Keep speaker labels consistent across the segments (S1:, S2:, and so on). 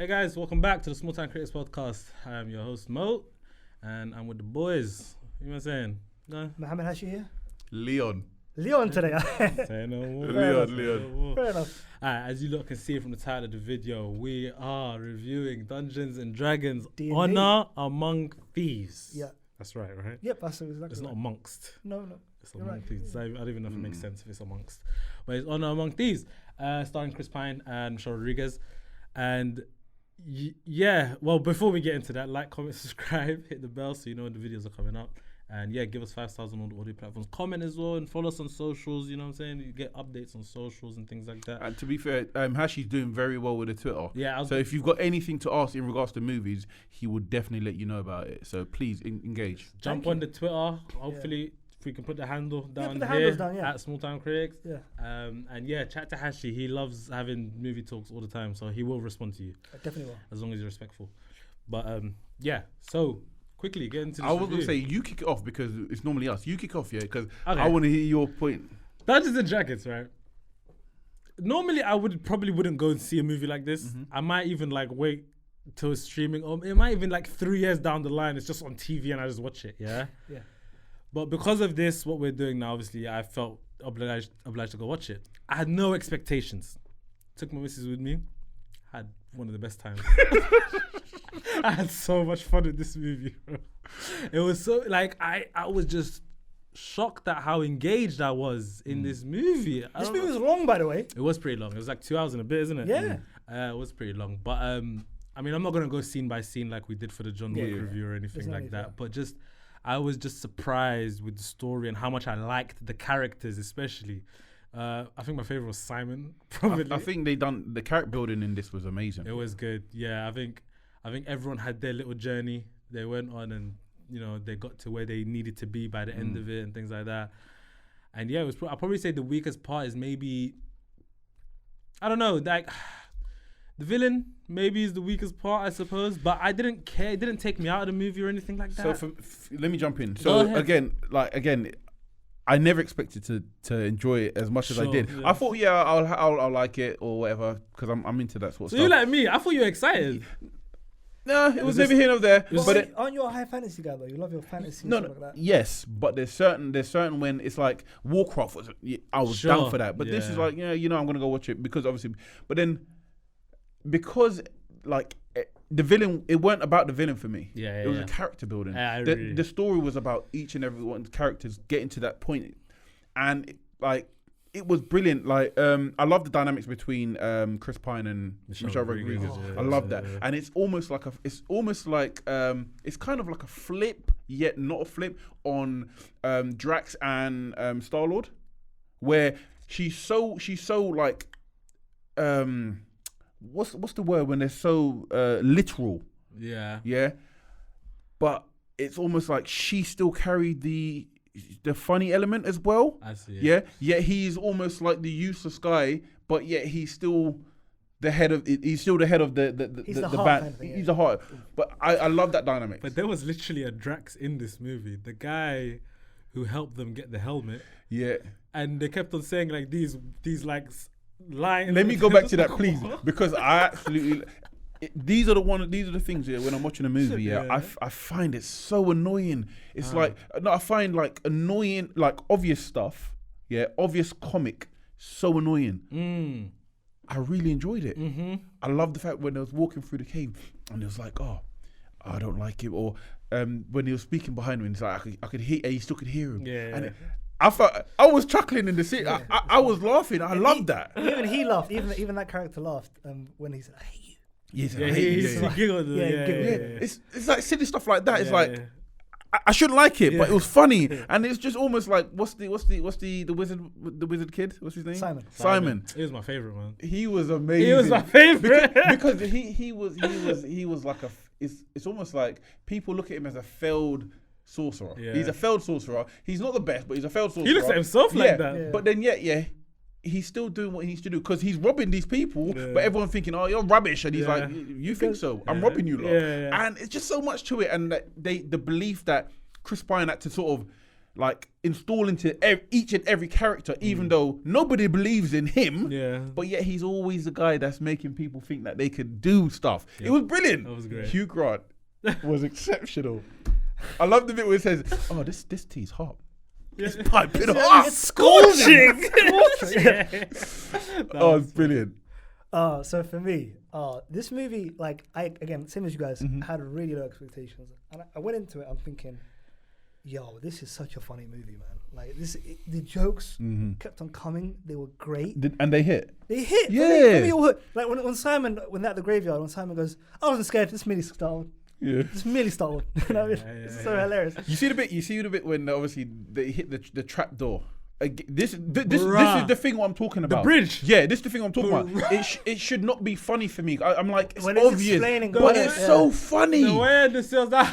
S1: Hey guys, welcome back to the Small Time Creators Podcast. I'm your host Mo, and I'm with the boys. You know what I'm saying? No?
S2: Mohammed Hashi here.
S3: Leon
S2: today.
S1: Say no more.
S3: Leon.
S2: Fair enough.
S1: Alright, as you lot can see from the title of the video, we are reviewing Dungeons and Dragons
S2: D&D.
S1: Honor Among Thieves.
S2: Yeah.
S1: That's right?
S2: Yep, that's exactly
S1: It's
S2: right.
S1: not amongst.
S2: No.
S1: It's
S2: You're
S1: among
S2: right.
S1: Thieves. I don't even know if it makes sense if it's amongst. But it's Honor Among Thieves, starring Chris Pine and Michelle Rodriguez. And yeah, well, before we get into that, like, comment, subscribe, hit the bell so you know when the videos are coming up. And yeah, give us 5 stars on all the audio platforms. Comment as well and follow us on socials. You know what I'm saying? You get updates on socials and things like that.
S3: And to be fair, Hashi's doing very well with the Twitter.
S1: Yeah.
S3: So if you've got anything to ask in regards to movies, he will definitely let you know about it. So please engage.
S1: Jump on the Twitter. Hopefully, if we can put the handle down
S2: put the
S1: here
S2: handles down, yeah.
S1: at Small Time Critics.
S2: Yeah.
S1: And yeah, chat to Hashi. He loves having movie talks all the time, so he will respond to you
S2: I definitely will.
S1: as long as you're respectful. But yeah, so quickly get into this.
S3: I was going
S1: review.
S3: to say, you kick it off because it's normally us. You kick off, yeah, because
S1: Okay.
S3: I want to hear your point.
S1: Dungeons and Dragons, right? Normally, I wouldn't go and see a movie like this. I might even like wait till it's streaming, or it might even like 3 years down the line, it's just on TV and I just watch it. Yeah.
S2: Yeah.
S1: But because of this, what we're doing now, obviously, I felt obliged to go watch it. I had no expectations. Took my missus with me. Had one of the best times. I had so much fun with this movie, bro. It was so like I was just shocked at how engaged I was in this movie.
S2: This movie was long, by the way.
S1: It was pretty long. It was like 2 hours and a bit, isn't it?
S2: Yeah.
S1: It was pretty long. But I mean, I'm not gonna go scene by scene like we did for the John Wick review or anything
S2: There's no
S1: like
S2: need for
S1: that.
S2: that.
S1: But just I was just surprised with the story and how much I liked the characters, especially. I think my favorite was Simon. Probably.
S3: I think they done the character building in this was amazing.
S1: It was good. Yeah, I think everyone had their little journey they went on, and you know they got to where they needed to be by the end of it and things like that. And yeah, it was. I'll probably say the weakest part is maybe, I don't know, like the villain maybe is the weakest part, I suppose. But I didn't care. It didn't take me out of the movie or anything like that.
S3: So let me jump in.
S1: Go
S3: So
S1: ahead.
S3: again, I never expected to enjoy it as much as I
S1: Sure,
S3: did.
S1: yeah.
S3: I thought, yeah, I'll like it or whatever because I'm into that sort of
S1: So
S3: stuff.
S1: you like me? I thought you were excited.
S3: No, it was
S1: just-
S3: never here nor there.
S1: was-
S3: But it,
S2: Aren't you a high fantasy guy though? You love your fantasy
S3: no,
S2: and stuff like that.
S3: yes, but there's certain when it's like Warcraft was. I was
S1: Sure,
S3: down for that, but this is
S1: yeah.
S3: like, yeah, I'm gonna go watch it because obviously, but then because like the villain, it weren't about the villain for me.
S1: Yeah,
S3: it was
S1: yeah.
S3: a character building.
S1: Yeah, I agree.
S3: The story was about each and every one's characters getting to that point, and it was brilliant. Like, I love the dynamics between Chris Pine and Michelle Rodriguez.
S1: yeah,
S3: I love that,
S1: yeah.
S3: and it's kind of like a flip, yet not a flip on Drax and Star-Lord, where she's so like, what's the word when they're so literal,
S1: Yeah.
S3: but it's almost like she still carried the funny element as well.
S1: I see.
S3: Yeah, yet he's almost like the useless guy, but yet he's still the head of the
S2: He's the heart
S3: band.
S2: kind of thing, yeah.
S3: He's the heart. But I love that dynamic.
S1: But there was literally a Drax in this movie. The guy who helped them get the helmet,
S3: yeah.
S1: and they kept on saying like these like lines.
S3: Let me go back to that, please, because I absolutely. These are the things when I'm watching a movie.
S1: Yeah.
S3: I find it so annoying. It's like I find like annoying, like obvious stuff. Yeah, obvious comic, so annoying. I really enjoyed it. I love the fact when I was walking through the cave and it was like, oh, I don't like it, or when he was speaking behind me, and it's like I could hear, you still could hear him.
S1: Yeah.
S3: And I felt I was chuckling in the seat. I was laughing. I loved that.
S2: Even he laughed. Even that character laughed when he said, "I hate you."
S3: Yes,
S1: Yeah,
S3: I hate
S1: he
S3: it.
S1: giggled.
S2: Yeah,
S1: Yeah,
S2: giggled.
S3: Yeah, it's like silly stuff like that. It's
S1: Yeah,
S3: like
S1: yeah.
S3: I shouldn't like it, but
S1: Yeah.
S3: it was funny, and it's just almost like what's the wizard kid? What's his name?
S2: Simon.
S1: He was my favorite, man.
S3: He was amazing.
S1: He was my favorite.
S3: because he was like it's almost like people look at him as a failed sorcerer.
S1: Yeah.
S3: He's a failed sorcerer. He's not the best, but he's a failed sorcerer.
S1: He looks at himself like that.
S2: Yeah.
S3: But then he's still doing what he needs to do because he's robbing these people,
S1: Yeah.
S3: but everyone's thinking, oh, you're rubbish. And he's
S1: Yeah.
S3: like, you think so? I'm
S1: Yeah.
S3: robbing you, lot.
S1: Yeah.
S3: And it's just so much to it. And that the belief that Chris Pine had to sort of like install into each and every character, even though nobody believes in him.
S1: Yeah.
S3: But yet he's always the guy that's making people think that they could do stuff. It was brilliant.
S1: That was great.
S3: Hugh Grant was exceptional. I love the bit where it says, "Oh, this tea's hot. It's piping hot.
S2: It's scorching.
S3: Oh, it's brilliant.
S2: So for me, this movie, like again, same as you guys, had really low expectations, and I went into it. I'm thinking, yo, this is such a funny movie, man. Like the jokes kept on coming. They were great,
S3: And they hit.
S2: They hit.
S3: Yeah.
S2: For me, all hit. Like when Simon, when they're at the graveyard, when Simon goes, I wasn't scared. This merely startled.
S3: Yeah.
S2: It's merely startled. You know what I mean? It's so hilarious.
S3: You see the bit when obviously they hit the trap door. This is the thing what I'm talking about.
S1: The bridge.
S3: Yeah, this is the thing I'm talking about. It should not be funny for me. I'm like, it's
S2: When it's
S3: obvious,
S2: explaining,
S3: but
S2: yeah.
S3: it's so funny.
S1: The way the sales that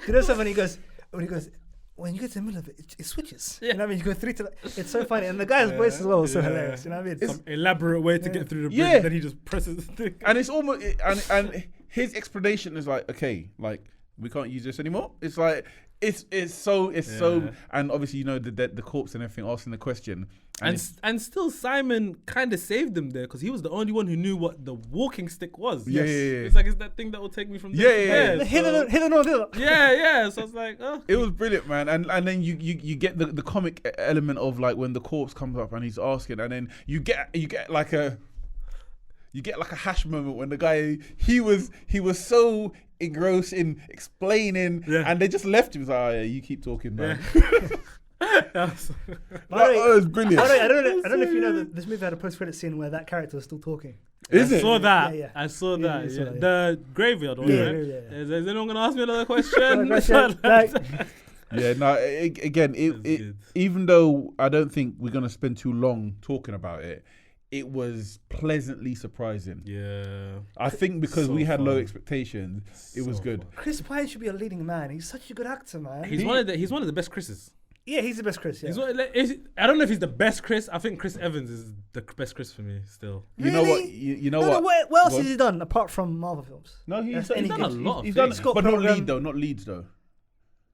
S2: You know something? When he goes, when you get to the middle of it, it switches.
S1: Yeah.
S2: You know what I mean? You go through to it's so funny, and the guy's voice as well was so hilarious. You know what I mean?
S1: Some elaborate way to get through the bridge,
S3: Yeah.
S1: then he just presses the thing.
S3: And it's almost and his explanation is like, okay, like we can't use this anymore. It's like it's so and obviously the corpse and everything asking the question.
S1: And still Simon kind of saved him there because he was the only one who knew what the walking stick was.
S3: Yeah.
S1: It's like, it's that thing that will take me from there to there.
S2: Hit it on.
S1: Yeah. So it's like, oh.
S3: It was brilliant, man. And then you get the comic element of like when the corpse comes up and he's asking, and then you get like a hash moment when the guy he was so engrossed in explaining, and they just left him. He was like, oh, yeah, you keep talking, man.
S2: That
S3: was brilliant.
S2: I don't know if you know that this movie had a post-credit scene where that character was still talking.
S3: Is
S1: I
S3: it?
S1: saw that.
S2: Yeah.
S1: I saw that.
S2: you saw that,
S1: The graveyard one,
S2: Yeah,
S1: right?
S2: yeah.
S1: Is anyone going to ask me another question?
S3: Yeah, no. Again, even though I don't think we're gonna spend too long talking about it, it was pleasantly surprising.
S1: Yeah.
S3: I think because
S1: So
S3: we had low
S1: fun.
S3: expectations, it was good.
S2: Chris Pine should be a leading man. He's such a good actor, man.
S1: He's one of the best Chris's.
S2: Yeah, he's the best Chris. Yeah.
S1: I don't know if he's the best Chris. I think Chris Evans is the best Chris for me still.
S3: You know what?
S2: Really?
S3: You know
S2: No,
S3: what?
S2: what else has he done apart from Marvel films?
S3: No, he's
S2: Any
S3: done
S2: good.
S3: a
S1: lot of
S3: He's done,
S1: things.
S3: but not leads though.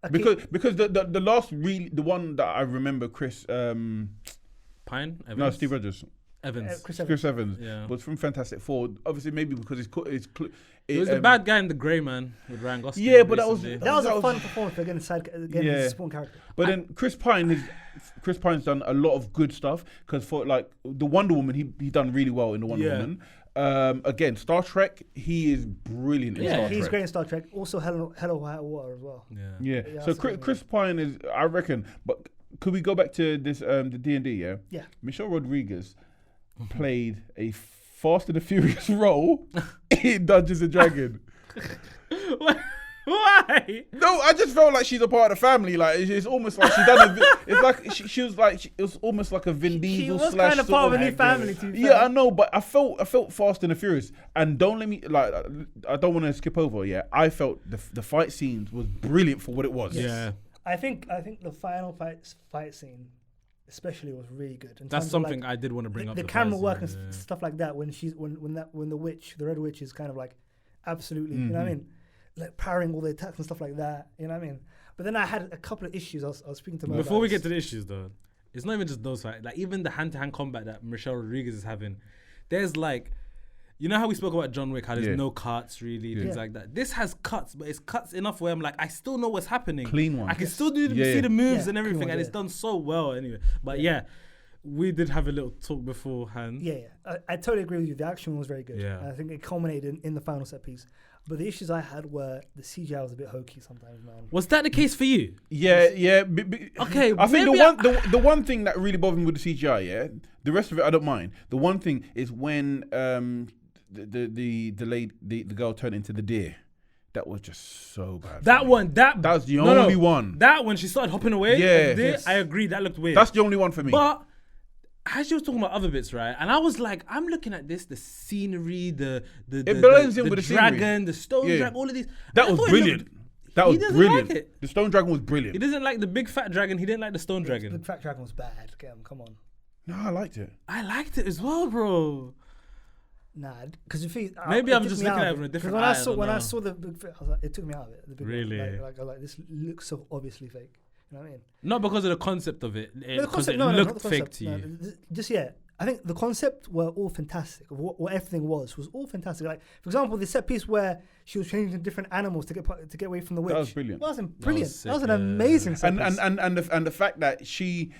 S2: Okay.
S3: Because the last the one that I remember Chris
S1: Pine? Evans?
S3: no Steve Rogers.
S1: Evans.
S2: Chris Evans.
S1: Yeah.
S3: was from Fantastic Four. Obviously, maybe because
S1: He was the bad guy in The Grey Man with Ryan Gosling.
S3: Yeah, but that was-
S1: recently.
S2: That was a fun performance again. His supporting character.
S3: But then Chris Pine's done a lot of good stuff because for like the Wonder Woman, he done really well in the Wonder Woman. Again, Star Trek, he is brilliant in Star Trek.
S2: He's great in Star Trek. Also, Hello White Water as well.
S3: Yeah.
S2: Yeah,
S3: So
S2: that's
S3: Chris Pine is, I reckon. But could we go back to this the D&D? Yeah.
S2: Yeah.
S3: Michelle Rodriguez played a Fast and the Furious role in Dungeons and Dragons.
S1: Why?
S3: No, I just felt like she's a part of the family. Like it's almost like she done. It's like she was like it was almost like a Vin Diesel
S2: She was
S3: slash
S2: kind of
S3: sort
S2: part of a new family too.
S3: Yeah, I know, but I felt Fast and the Furious, and don't let me like. I don't want to skip over. Yeah, I felt the fight scenes was brilliant for what it was.
S1: Yeah.
S2: I think the final fight scene, especially, was really good. In
S1: That's
S2: terms of,
S1: something
S2: like,
S1: I did want to bring up.
S2: the camera work and stuff like that. When the witch, the Red Witch, is kind of like absolutely, you know what I mean, like powering all the attacks and stuff like that. You know what I mean. But then I had a couple of issues. I was speaking to my
S1: Before we
S2: guys.
S1: get to the issues though, it's not even just those fights. Like even the hand-to-hand combat that Michelle Rodriguez is having, there's like, you know how we spoke about John Wick, how there's no cuts really, things like that. This has cuts, but it's cuts enough where I'm like, I still know what's happening.
S3: Clean one.
S1: I can still see the moves and everything,
S2: clean
S1: and
S2: ones,
S1: it's done so well anyway. But yeah, we did have a little talk beforehand.
S2: Yeah. I totally agree with you. The action was very good.
S1: Yeah.
S2: And I think it culminated in the final set piece. But the issues I had were the CGI was a bit hokey sometimes, man.
S1: Was that the case for you?
S3: Yeah.
S1: Okay,
S3: I think
S1: maybe
S3: the one thing that really bothered me with the CGI, yeah, the rest of it I don't mind. The one thing is when the girl turned into the deer. That was just so bad.
S1: That one, that
S3: was the only one.
S1: That when she started hopping away,
S3: Yeah.
S1: I agree. That looked weird.
S3: That's the only one for me.
S1: But as you was talking about other bits, right? And I was like, I'm looking at this, the scenery, the
S3: blends in with the
S1: dragon,
S3: scenery.
S1: the stone dragon, all of these.
S3: That
S1: I
S3: was
S1: thought it
S3: brilliant.
S1: looked-
S3: That
S1: he
S3: was
S1: doesn't
S3: brilliant.
S1: like it.
S3: The stone dragon was
S1: He
S3: brilliant.
S1: doesn't like the big fat dragon. He didn't like the stone
S2: The
S1: dragon.
S2: Fat Dragon was bad. Come on.
S3: No, I liked it.
S1: I liked it as well, bro.
S2: Nah, because
S1: Maybe
S2: it
S1: I'm
S2: took
S1: just
S2: me
S1: looking
S2: out
S1: at it
S2: of
S1: from a
S2: it. 'Cause
S1: different
S2: when
S1: eye,
S2: I
S1: I
S2: saw
S1: don't
S2: when I
S1: know.
S2: saw the big fake, I was like, it took me out of it. The big one.
S1: Really?
S2: Like, I was like, this looks so obviously fake. You know what I mean?
S1: Not because of the concept of it.
S2: No,
S1: Because it
S2: not
S1: looked
S2: the
S1: fake
S2: concept.
S1: to
S2: No,
S1: you.
S2: just yeah. I think the concept were all fantastic. Of what everything was all fantastic. Like for example, the set piece where she was changing different animals to get away from the witch.
S3: That was brilliant.
S2: That was brilliant.
S1: sick,
S2: That was an
S1: yeah.
S2: amazing set piece.
S3: And the fact that she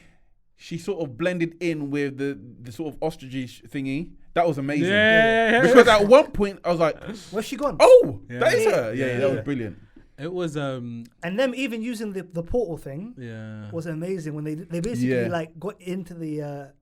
S3: sort of blended in with the sort of ostrich thingy, that was amazing.
S1: Yeah.
S3: Because at one point I was like,
S2: Where's she gone?
S3: oh,
S1: Yeah.
S3: that is her. Yeah,
S1: Yeah.
S3: that was brilliant.
S1: It was
S2: And them even using the portal thing
S1: yeah.
S2: was amazing when they basically
S3: Yeah.
S2: like got into the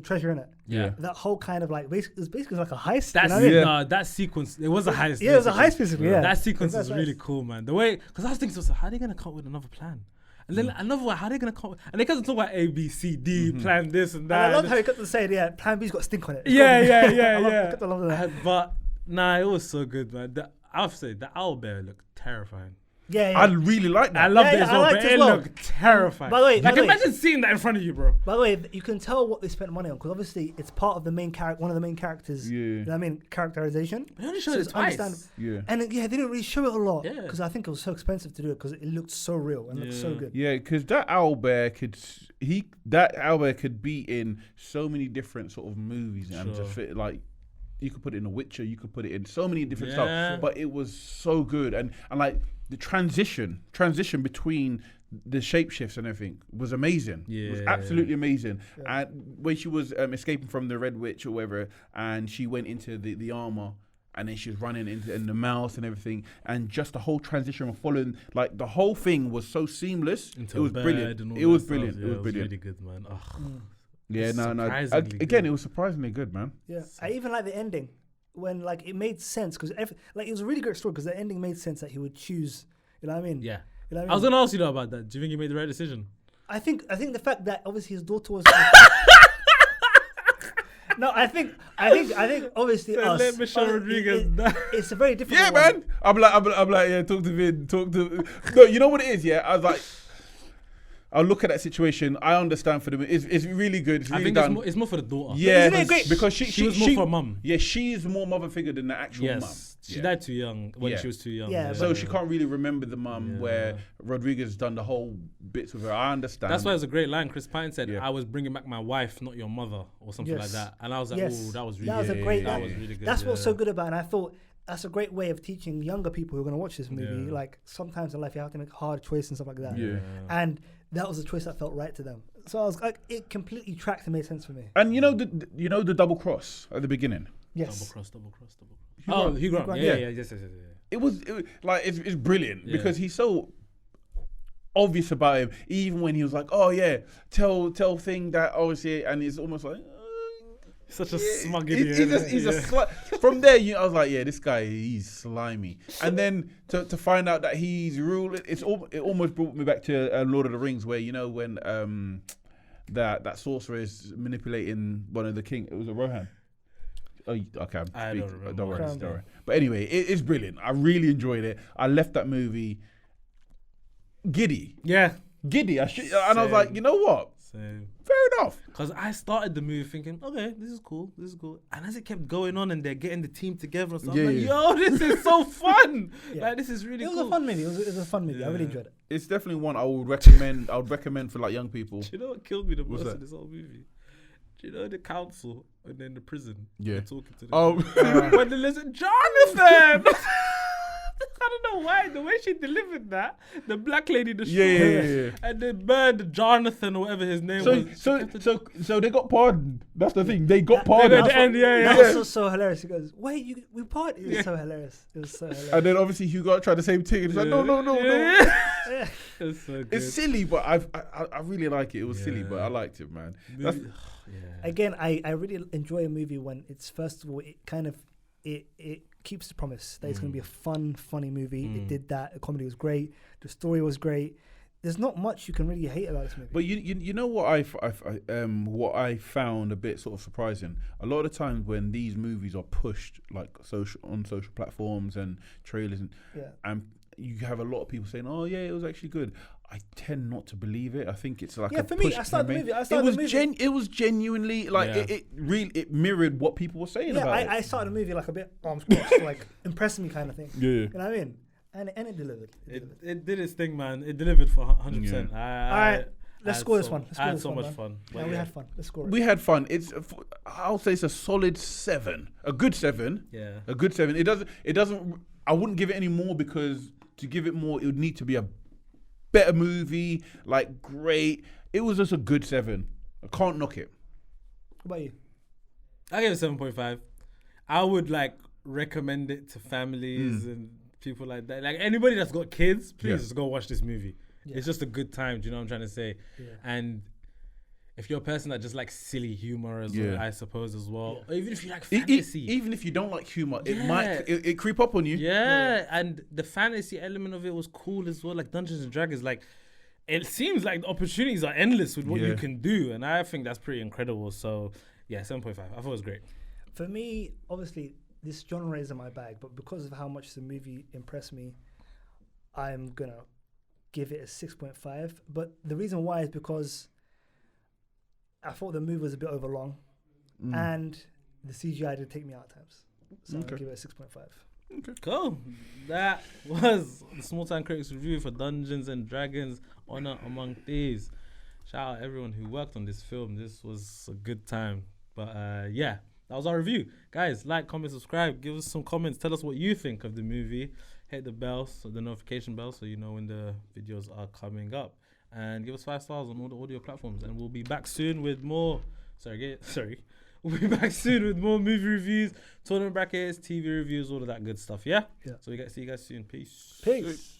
S2: treasure in it.
S1: Yeah.
S2: That whole kind of like it was basically like a heist.
S1: That's
S2: you know what I mean?
S3: Yeah.
S1: no, that sequence. It was a heist.
S2: Yeah, it was a
S1: basically.
S2: heist basically. Yeah,
S1: That sequence
S2: That's
S1: is really
S2: heist.
S1: cool, man. The way, because I was thinking, so how are they gonna come up with another plan? And then another one, how are they gonna come? And they can't talk about A, B, C, D, plan this and
S2: And
S1: that.
S2: I love how he kept to say, yeah, Plan B's got stink on it.
S1: Yeah.
S2: I love that.
S1: But nah, it was so good, man. I have to say, the owl bear looked terrifying.
S2: Yeah,
S3: I really like that.
S1: I loved
S2: Yeah,
S1: it as
S2: I
S1: well,
S2: liked
S1: but
S2: it
S1: it
S2: as well.
S1: looked terrifying.
S2: By the way,
S1: like imagine seeing that in front of you, bro.
S2: By the way, you can tell what they spent money on because obviously it's part of the main character, one of the main characters.
S3: Yeah.
S2: You know what I mean? Characterization.
S1: They only showed
S2: So
S1: it
S2: it's
S1: twice.
S2: understandable.
S3: Yeah.
S2: And they didn't really show it a lot
S1: Yeah.
S2: because I think it was so expensive to do it because it looked so real and looked so
S1: Yeah.
S2: good.
S3: Yeah, because that owl bear could be in so many different sort of movies and
S1: Sure.
S3: just fit like. You could put it in The Witcher. You could put it in so many different
S1: Yeah.
S3: stuff. But it was so good, and like the transition between the shapeshifts and everything was amazing. It was
S1: Yeah.
S3: absolutely amazing. And when she was escaping from the Red Witch or whatever, and she went into the armor. And then she was running into the mouse and everything, and just the whole transition of following, like the whole thing was so seamless.
S1: Into
S3: It was
S1: a bed
S3: brilliant.
S1: and all
S3: It
S1: that
S3: was
S1: stuff.
S3: brilliant.
S1: Yeah,
S3: It was brilliant.
S1: really good, man. Ugh.
S3: Yeah, no.
S1: Surprisingly
S3: Again,
S1: good.
S3: it was surprisingly good, man.
S2: Yeah, I even like the ending when like it made sense because like it was a really great story because the ending made sense that he would choose. You know what I mean?
S1: Yeah.
S2: You know what
S1: I was
S2: mean?
S1: gonna ask you though about that. Do you think you made the right decision?
S2: I think the fact that obviously his daughter was. No, I think obviously
S1: So
S2: us.
S1: let Michelle Rodriguez know.
S2: It's a very different.
S3: Yeah,
S2: one.
S3: man. I'm like, yeah. Talk to Vin. No, you know what it is. Yeah, I was like, I'll look at that situation. I understand for them. It's really good. It's
S1: I
S3: really
S1: think
S3: done.
S1: it's more for the daughter.
S3: Yeah,
S2: Isn't it great?
S3: because
S1: She was more for mum.
S3: Yeah, she's more mother figure than the actual mum.
S1: Yes. She
S3: Yeah.
S1: died too young when
S3: Yeah.
S1: she was too young.
S2: Yeah,
S3: So she can't really remember the mum
S1: Yeah.
S3: where Rodriguez done the whole bits with her. I understand.
S1: That's why it was a great line. Chris Pine said,
S3: Yeah.
S1: "I was bringing back my wife, not your mother," or something like
S2: Yes.
S1: that. And I was like,
S2: Yes.
S1: "Oh, that was really,
S2: That was a
S1: good.
S2: great.
S1: That was really good."
S2: That's what's so
S1: yeah.
S2: good about it. And I thought that's a great way of teaching younger people who are going to watch this movie.
S1: Yeah.
S2: Like sometimes in life you have to make hard choices and stuff like that.
S3: Yeah.
S2: And that was a choice that felt right to them. So I was like, it completely tracked and made sense for me.
S3: And you know the double cross at the beginning.
S2: Yes.
S1: Double cross.
S3: Hugh Grant.
S1: Hugh Grant.
S2: Yeah.
S1: Yeah. Yes.
S3: It was like it's brilliant
S1: Yeah.
S3: because he's so obvious about him. Even when he was like, "Oh yeah, tell thing that obviously," and it's almost like.
S1: Such a smug
S3: He's
S1: idiot.
S3: he's a from there. I was like, yeah, this guy, he's slimy. And then to find out that he's real, it almost brought me back to Lord of the Rings, where when that sorcerer is manipulating one of the king. It was a Rohan. Oh, okay.
S1: I don't remember.
S3: Don't worry,
S2: Okay.
S3: don't worry. But anyway, it's brilliant. I really enjoyed it. I left that movie giddy.
S1: Yeah.
S3: And I was like, you know what?
S1: Same.
S3: Fair enough.
S1: Because I started the movie thinking, okay, this is cool. And as it kept going on and they're getting the team together, so
S3: Yeah,
S1: I'm like,
S3: yeah.
S1: yo, this is so fun.
S2: Yeah.
S1: Like, this is really
S2: It was
S1: cool.
S2: a fun movie. It was a fun movie. I really
S1: Yeah.
S2: enjoyed it.
S3: It's definitely one I would recommend. I would recommend for like young people.
S1: Do you know what killed me the
S3: What's
S1: most
S3: that?
S1: in this whole movie? Do you know the council and then the prison?
S3: Yeah.
S1: They're talking to them.
S3: Oh.
S1: When they listen, Jonathan! I don't know why. The way she delivered that, the black lady, the
S3: Yeah.
S1: and the bird, Jonathan or whatever his name was.
S3: So they got pardoned. That's the thing. They got
S1: At
S3: pardoned.
S1: the end, yeah.
S2: That was so hilarious. He goes, "Wait, we part?" It was so hilarious. It was so hilarious.
S3: And then obviously Hugh Grant tried the same thing. It's like no.
S1: Yeah. It's so good.
S3: It's silly, but I really like it. It was silly, but I liked it, man. That's,
S2: Again, I really enjoy a movie when it's first of all it keeps the promise that it's going to be a fun, funny movie. It did that. The comedy was great. The story was great. There's not much you can really hate about this movie.
S3: But you know what what I found a bit sort of surprising. A lot of times when these movies are pushed like on social platforms and trailers and you have a lot of people saying, "Oh yeah, it was actually good." I tend not to believe it. I think it's like
S2: Yeah,
S3: a
S2: for me,
S3: push
S2: I started the
S3: campaign.
S2: movie. I started the movie.
S3: It was genuinely like
S1: Yeah.
S3: it really it mirrored what people were saying
S2: Yeah,
S3: about it.
S2: I started the movie like a bit arms crossed, like impressing me kind of thing.
S3: Yeah.
S2: You know what I mean? And it delivered.
S1: It did its thing, man. It delivered for 100%.
S2: All right, let's score this one.
S1: I had so much fun.
S2: Yeah, we had fun. Let's score it.
S3: We had fun. I'll say it's a solid 7, a good 7.
S1: Yeah.
S3: A good 7. It doesn't. I wouldn't give it any more because to give it more, it would need to be a better movie. Like great. It was just a good 7. I can't knock it.
S2: What about you?
S1: I gave it 7.5. I would recommend it to families and people like that. Like anybody that's got kids, please just go watch this movie.
S2: Yeah.
S1: It's just a good time. Do you know what I'm trying to say?
S2: Yeah.
S1: And if you're a person that just likes silly humor as well, I suppose as well. Or even if you like fantasy.
S3: Even if you don't like humor, it might it creep up on you.
S1: Yeah, and the fantasy element of it was cool as well. Like Dungeons and Dragons, it seems like the opportunities are endless with what you can do, and I think that's pretty incredible. So yeah, 7.5. I thought it was great.
S2: For me, obviously, this genre isn't my bag, but because of how much the movie impressed me, I'm gonna give it a 6.5. But the reason why is because I thought the movie was a bit overlong, and the CGI did take me out at times. So I'm gonna give it a 6.5.
S3: Okay.
S1: Cool. That was the Small Time Critics review for Dungeons and Dragons: Honor Among Thieves. Shout out everyone who worked on this film. This was a good time. But yeah, that was our review. Guys, like, comment, subscribe. Give us some comments. Tell us what you think of the movie. Hit the bell, so the notification bell, so you know when the videos are coming up. And give us 5 stars on all the audio platforms. And we'll be back soon with more. Sorry. We'll be back soon with more movie reviews, tournament brackets, TV reviews, all of that good stuff. Yeah.
S2: Yeah.
S1: So we see you guys soon. Peace.
S2: Peace.